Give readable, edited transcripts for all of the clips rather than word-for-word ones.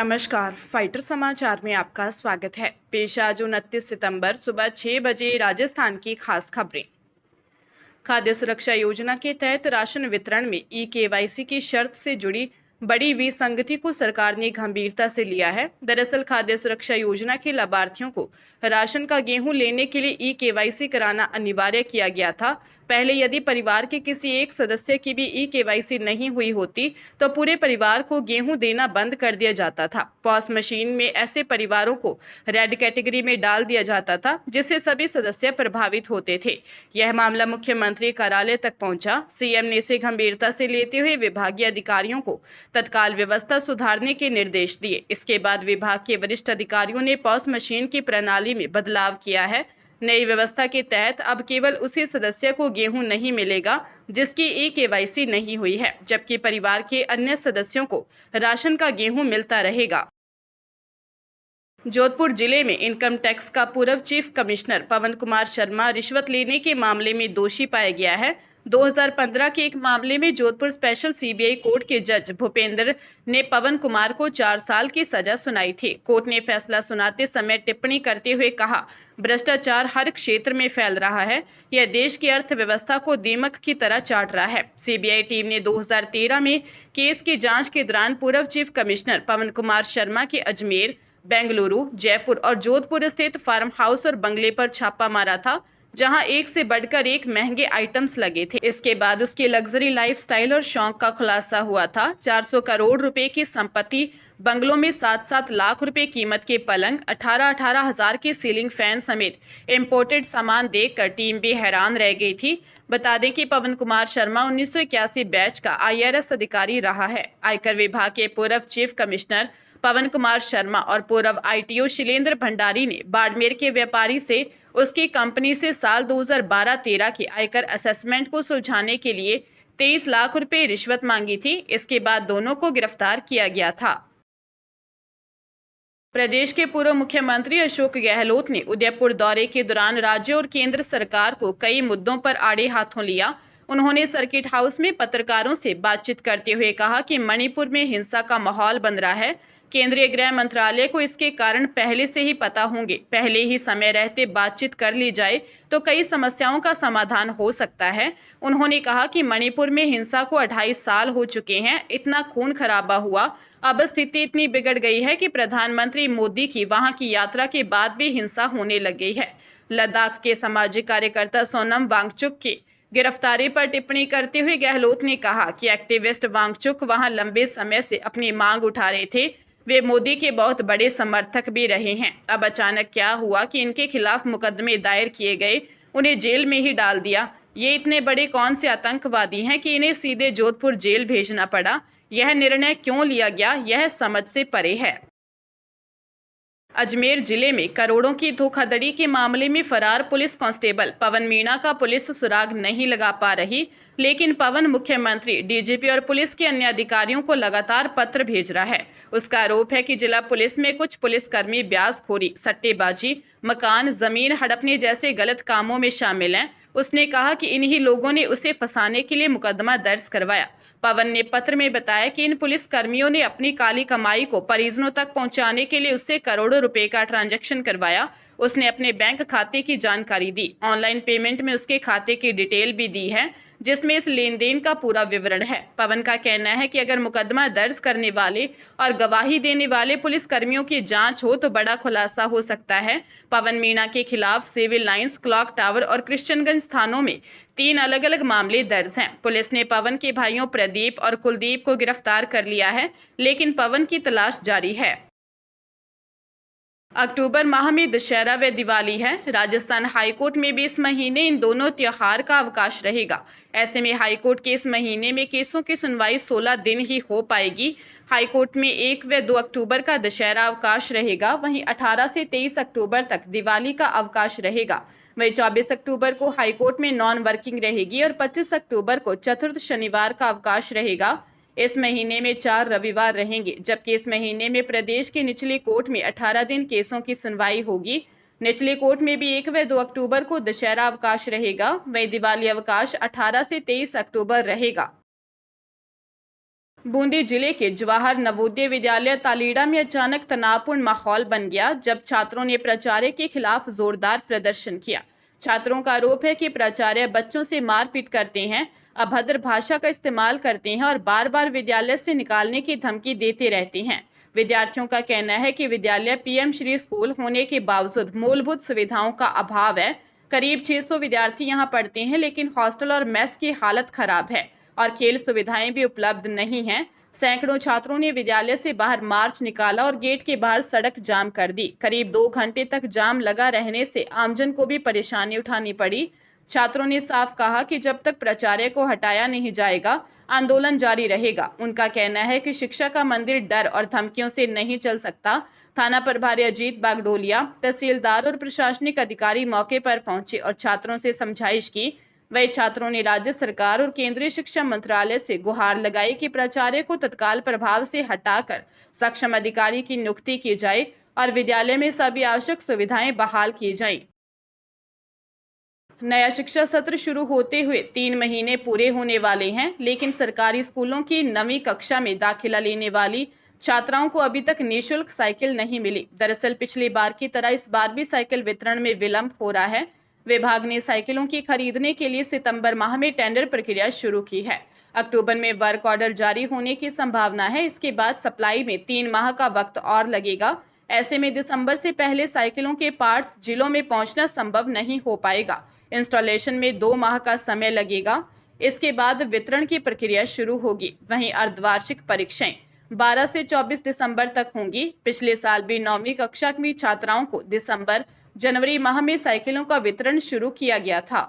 नमस्कार, फाइटर समाचार में आपका स्वागत है। पेश आज 29 सितंबर सुबह 6 बजे राजस्थान की खास खबरें। खाद्य सुरक्षा योजना के तहत राशन वितरण में ई-केवाईसी की शर्त से जुड़ी बड़ी विसंगति को सरकार ने गंभीरता से लिया है। दरअसल खाद्य सुरक्षा योजना के लाभार्थियों को राशन का गेहूं लेने के लिए ई-केवाईसी कराना अनिवार्य किया गया था। पहले यदि परिवार के किसी एक सदस्य की भी ई-केवाईसी नहीं हुई होती तो पूरे परिवार को गेहूं देना बंद कर दिया जाता था। पॉस मशीन में ऐसे परिवारों को रेड कैटेगरी में डाल दिया जाता था, जिससे सभी सदस्य प्रभावित होते थे। यह मामला मुख्यमंत्री कार्यालय तक पहुंचा। सीएम ने इसे गंभीरता से लेते हुए विभागीय अधिकारियों को तत्काल व्यवस्था सुधारने के निर्देश दिए। इसके बाद विभाग के वरिष्ठ अधिकारियों ने पॉस मशीन की प्रणाली में बदलाव किया है। नई व्यवस्था के तहत अब केवल उसी सदस्य को गेहूं नहीं मिलेगा जिसकी ई-केवाईसी नहीं हुई है, जबकि परिवार के अन्य सदस्यों को राशन का गेहूं मिलता रहेगा। जोधपुर जिले में इनकम टैक्स का पूर्व चीफ कमिश्नर पवन कुमार शर्मा रिश्वत लेने के मामले में दोषी पाया गया है। 2015 के एक मामले में जोधपुर स्पेशल सीबीआई कोर्ट के जज भूपेंद्र ने पवन कुमार को 4 साल की सजा सुनाई थी। कोर्ट ने फैसला सुनाते समय टिप्पणी करते हुए कहा, भ्रष्टाचार हर क्षेत्र में फैल रहा है। यह देश की अर्थव्यवस्था को दीमक की तरह चाट रहा है। सीबीआई टीम ने 2013 में केस की जांच के दौरान पूर्व चीफ कमिश्नर पवन कुमार शर्मा के अजमेर, बेंगलुरु, जयपुर और जोधपुर स्थित फार्म हाउस और बंगले पर छापा मारा था, जहां एक से बढ़कर एक महंगे आइटम्स लगे थे। इसके बाद उसकी लग्जरी लाइफस्टाइल और शौक का खुलासा हुआ था। 400 करोड़ रुपए की संपत्ति, बंगलों में 7-7 लाख रुपए कीमत के पलंग, 18-18 हजार के सीलिंग फैन समेत इंपोर्टेड सामान देखकर टीम भी हैरान रह गई थी। बता दें कि पवन कुमार शर्मा 1981 बैच का IRS अधिकारी रहा है। आयकर विभाग के पूर्व चीफ कमिश्नर पवन कुमार शर्मा और पूर्व ITO शैलेंद्र भंडारी ने बाड़मेर के व्यापारी से उसकी कंपनी से साल 2012-13 के आयकर असेसमेंट को सुलझाने के लिए 23 लाख रुपए रिश्वत मांगी थी। इसके बाद दोनों को गिरफ्तार किया गया था। प्रदेश के पूर्व मुख्यमंत्री अशोक गहलोत ने उदयपुर दौरे के दौरान राज्य और केंद्र सरकार को कई मुद्दों पर आड़े हाथों लिया। उन्होंने सर्किट हाउस में पत्रकारों से बातचीत करते हुए कहा कि मणिपुर में हिंसा का माहौल बन रहा है। केंद्रीय गृह मंत्रालय को इसके कारण पहले से ही पता होंगे। पहले ही समय रहते बातचीत कर ली जाए तो कई समस्याओं का समाधान हो सकता है। उन्होंने कहा कि मणिपुर में हिंसा को 2.5 साल हो चुके हैं। इतना खून खराबा हुआ, अब स्थिति इतनी बिगड़ गई है कि प्रधानमंत्री मोदी की वहां की यात्रा के बाद भी हिंसा होने लग गई है। लद्दाख के सामाजिक कार्यकर्ता सोनम वांगचुक की गिरफ्तारी पर टिप्पणी करते हुए गहलोत ने कहा कि एक्टिविस्ट वांगचुक वहां लंबे समय से अपनी मांग उठा रहे थे। वे मोदी के बहुत बड़े समर्थक भी रहे हैं। अब अचानक क्या हुआ कि इनके खिलाफ मुकदमे दायर किए गए, उन्हें जेल में ही डाल दिया। ये इतने बड़े कौन से आतंकवादी हैं कि इन्हें सीधे जोधपुर जेल भेजना पड़ा? यह निर्णय क्यों लिया गया, यह समझ से परे है। अजमेर जिले में करोड़ों की धोखाधड़ी के मामले में फरार पुलिस कांस्टेबल पवन मीणा का पुलिस सुराग नहीं लगा पा रही, लेकिन पवन मुख्यमंत्री, डीजीपी और पुलिस के अन्य अधिकारियों को लगातार पत्र भेज रहा है। उसका आरोप है कि जिला पुलिस में कुछ पुलिसकर्मी ब्याजखोरी, सट्टेबाजी, मकान, जमीन हड़पने जैसे गलत कामों में शामिल हैं। उसने कहा कि इन्हीं लोगों ने उसे फंसाने के लिए मुकदमा दर्ज करवाया। पवन ने पत्र में बताया कि इन पुलिस कर्मियों ने अपनी काली कमाई को परिजनों तक पहुंचाने के लिए उससे करोड़ों रुपए का ट्रांजैक्शन करवाया। उसने अपने बैंक खाते की जानकारी दी। ऑनलाइन पेमेंट में उसके खाते की डिटेल भी दी है, जिसमें इस लेन देन का पूरा विवरण है। पवन का कहना है कि अगर मुकदमा दर्ज करने वाले और गवाही देने वाले पुलिस कर्मियों की जांच हो तो बड़ा खुलासा हो सकता है। पवन मीणा के खिलाफ सिविल लाइंस, क्लॉक टावर और कृष्णगंज थानों में 3 अलग-अलग मामले दर्ज हैं। पुलिस ने पवन के भाइयों प्रदीप और कुलदीप को गिरफ्तार कर लिया है, लेकिन पवन की तलाश जारी है। अक्टूबर माह में दशहरा व दिवाली है। राजस्थान हाईकोर्ट में भी इस महीने इन दोनों त्योहार का अवकाश रहेगा। ऐसे में हाईकोर्ट के इस महीने में केसों की सुनवाई 16 दिन ही हो पाएगी। हाईकोर्ट में 1 व 2 अक्टूबर का दशहरा अवकाश रहेगा। वहीं 18 से 23 अक्टूबर तक दिवाली का अवकाश रहेगा। वहीं 24 अक्टूबर को हाईकोर्ट में नॉन वर्किंग रहेगी और 25 अक्टूबर को चतुर्थ शनिवार का अवकाश रहेगा। इस महीने में 4 रविवार रहेंगे, जबकि इस महीने में प्रदेश की निचली कोर्ट में 18 दिन केसों की सुनवाई होगी। निचली कोर्ट में भी 1 व 2 अक्टूबर को दशहरा अवकाश रहेगा। वहीं दिवाली अवकाश 18 से 23 अक्टूबर रहेगा। बूंदी जिले के जवाहर नवोदय विद्यालय तालीड़ा में अचानक तनावपूर्ण माहौल बन गया जब छात्रों ने प्राचार्य के खिलाफ जोरदार प्रदर्शन किया। छात्रों का आरोप है कि प्राचार्य बच्चों से मारपीट करते हैं, अभद्र भाषा का इस्तेमाल करते हैं और बार बार विद्यालय से निकालने की धमकी देते रहते हैं। विद्यार्थियों का कहना है कि विद्यालय पीएम श्री स्कूल होने के बावजूद मूलभूत सुविधाओं का अभाव है। करीब 600 विद्यार्थी यहाँ पढ़ते हैं, लेकिन हॉस्टल और मेस की हालत खराब है और खेल सुविधाएं भी उपलब्ध नहीं हैं। सैकड़ों छात्रों ने विद्यालय से बाहर मार्च निकाला और गेट के बाहर सड़क जाम कर दी। करीब 2 घंटे तक जाम लगा रहने से आमजन को भी परेशानी उठानी पड़ी। छात्रों ने साफ कहा कि जब तक प्राचार्य को हटाया नहीं जाएगा, आंदोलन जारी रहेगा। उनका कहना है कि शिक्षा का मंदिर डर और धमकियों से नहीं चल सकता। थाना प्रभारी अजीत बागडोलिया, तहसीलदार और प्रशासनिक अधिकारी मौके पर पहुंचे और छात्रों से समझाइश की। वही छात्रों ने राज्य सरकार और केंद्रीय शिक्षा मंत्रालय से गुहार लगाई कि प्राचार्य को तत्काल प्रभाव से हटाकर सक्षम अधिकारी की नियुक्ति की जाए और विद्यालय में सभी आवश्यक सुविधाएं बहाल की जाएं। नया शिक्षा सत्र शुरू होते हुए 3 महीने पूरे होने वाले हैं, लेकिन सरकारी स्कूलों की 9वीं कक्षा में दाखिला लेने वाली छात्राओं को अभी तक निःशुल्क साइकिल नहीं मिली। दरअसल पिछली बार की तरह इस बार भी साइकिल वितरण में विलंब हो रहा है। विभाग ने साइकिलों की खरीदने के लिए सितंबर माह में टेंडर प्रक्रिया शुरू की है। अक्टूबर में वर्क ऑर्डर जारी होने की संभावना है। इसके बाद सप्लाई में 3 माह का वक्त और लगेगा। ऐसे में दिसंबर से पहले साइकिलों के पार्ट्स जिलों में पहुंचना संभव नहीं हो पाएगा। इंस्टॉलेशन में 2 माह का समय लगेगा। इसके बाद वितरण की प्रक्रिया शुरू होगी। वहीं अर्धवार्षिक परीक्षाएं 12 से 24 दिसंबर तक होंगी। पिछले साल भी 9वीं कक्षा में छात्राओं को दिसंबर जनवरी माह में साइकिलों का वितरण शुरू किया गया था।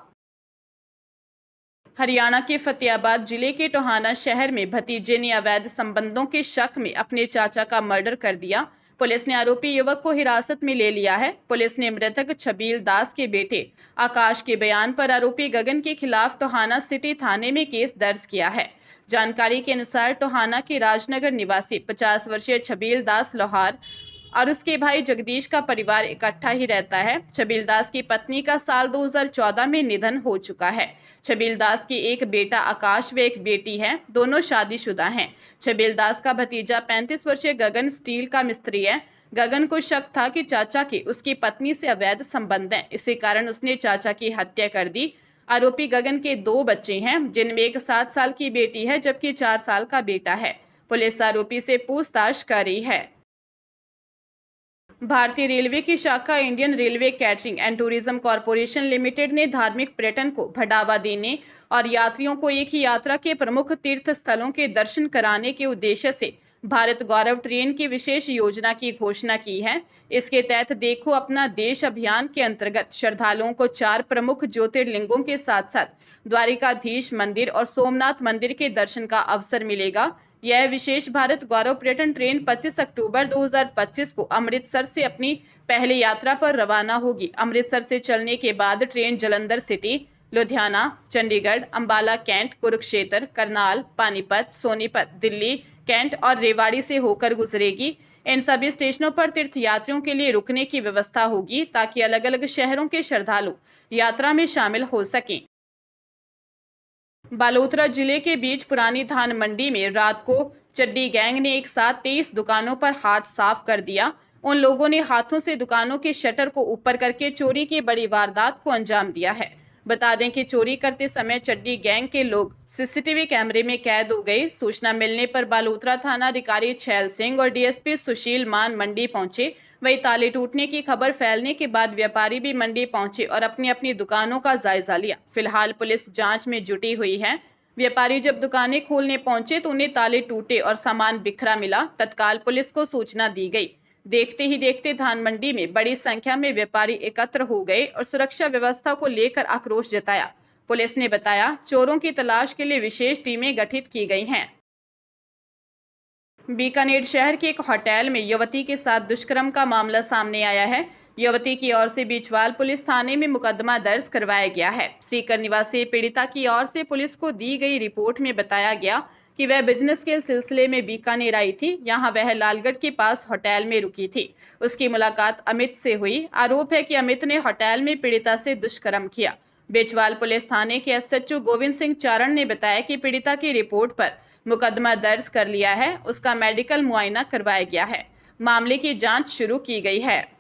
हरियाणा के फतेहाबाद जिले के टोहाना शहर में भतीजे ने अवैध संबंधों के शक में अपने चाचा का मर्डर कर दिया। पुलिस ने आरोपी युवक को हिरासत में ले लिया है। पुलिस ने मृतक छबील दास के बेटे आकाश के बयान पर आरोपी गगन के खिलाफ टोहाना सिटी थाने में केस दर्ज किया है। जानकारी के अनुसार टोहाना के राजनगर निवासी 50 वर्षीय छबील दास लोहार और उसके भाई जगदीश का परिवार इकट्ठा ही रहता है। छबील दास की पत्नी का साल 2014 में निधन हो चुका है। छबील दास की एक बेटा आकाश व एक बेटी है, दोनों शादीशुदा हैं। छबील दास का भतीजा 35 वर्षीय गगन स्टील का मिस्त्री है। गगन को शक था कि चाचा के उसकी पत्नी से अवैध संबंध हैं, इसी कारण उसने चाचा की हत्या कर दी। आरोपी गगन के 2 बच्चे हैं, जिनमें एक 7 साल की बेटी है जबकि 4 साल का बेटा है। पुलिस आरोपी से पूछताछ कर रही है। भारतीय रेलवे की शाखा Indian railway catering and tourism corporation limited ने धार्मिक पर्यटन को बढ़ावा देने और यात्रियों को एक ही यात्रा के प्रमुख तीर्थ स्थलों के दर्शन कराने के उद्देश्य से भारत गौरव ट्रेन की विशेष योजना की घोषणा की है। इसके तहत देखो अपना देश अभियान के अंतर्गत श्रद्धालुओं को 4 प्रमुख ज्योतिर्लिंगों के साथ साथ द्वारिकाधीश मंदिर और सोमनाथ मंदिर के दर्शन का अवसर मिलेगा। यह विशेष भारत गौरव पर्यटन ट्रेन 25 अक्टूबर 2025 को अमृतसर से अपनी पहली यात्रा पर रवाना होगी। अमृतसर से चलने के बाद train Jalandhar city, Ludhiana, Chandigarh, Ambala cantt, Kurukshetra, Karnal, Panipat, Sonipat, Delhi cantt और रेवाड़ी से होकर गुजरेगी। इन सभी स्टेशनों पर तीर्थयात्रियों के लिए रुकने की व्यवस्था होगी ताकि अलग अलग शहरों के श्रद्धालु यात्रा में शामिल हो सकें। बालोतरा जिले के बीच पुरानी धान मंडी में रात को चड्डी गैंग ने एक साथ 23 दुकानों पर हाथ साफ कर दिया। उन लोगों ने हाथों से दुकानों के शटर को ऊपर करके चोरी की बड़ी वारदात को अंजाम दिया है। बता दें कि चोरी करते समय चड्डी गैंग के लोग सीसीटीवी कैमरे में कैद हो गए। सूचना मिलने पर बालोतरा थाना अधिकारी छैल सिंह और डीएसपी सुशील मान मंडी पहुंचे। वही ताले टूटने की खबर फैलने के बाद व्यापारी भी मंडी पहुंचे और अपनी अपनी दुकानों का जायजा लिया। फिलहाल पुलिस जांच में जुटी हुई है। व्यापारी जब दुकानें खोलने पहुंचे तो उन्हें ताले टूटे और सामान बिखरा मिला। तत्काल पुलिस को सूचना दी गई। देखते ही देखते धान मंडी में बड़ी संख्या में व्यापारी एकत्र हो गए और सुरक्षा व्यवस्था को लेकर आक्रोश जताया। पुलिस ने बताया चोरों की तलाश के लिए विशेष टीमें गठित की गई हैं। बीकानेर शहर के एक होटल में युवती के साथ दुष्कर्म का मामला सामने आया है। युवती की ओर से बीचवाल पुलिस थाने में मुकदमा दर्ज करवाया गया है। सीकर निवासी पीड़िता की ओर से पुलिस को दी गई रिपोर्ट में बताया गया कि वह बिजनेस के सिलसिले में बीकानेर आई थी। यहां वह लालगढ़ के पास होटल में रुकी थी। उसकी मुलाकात अमित से हुई। आरोप है कि अमित ने होटल में पीड़िता से दुष्कर्म किया। बेचवाल पुलिस थाने के एसएचओ गोविंद सिंह चारण ने बताया कि पीड़िता की रिपोर्ट पर मुकदमा दर्ज कर लिया है। उसका मेडिकल मुआयना करवाया गया है। मामले की जांच शुरू की गई है।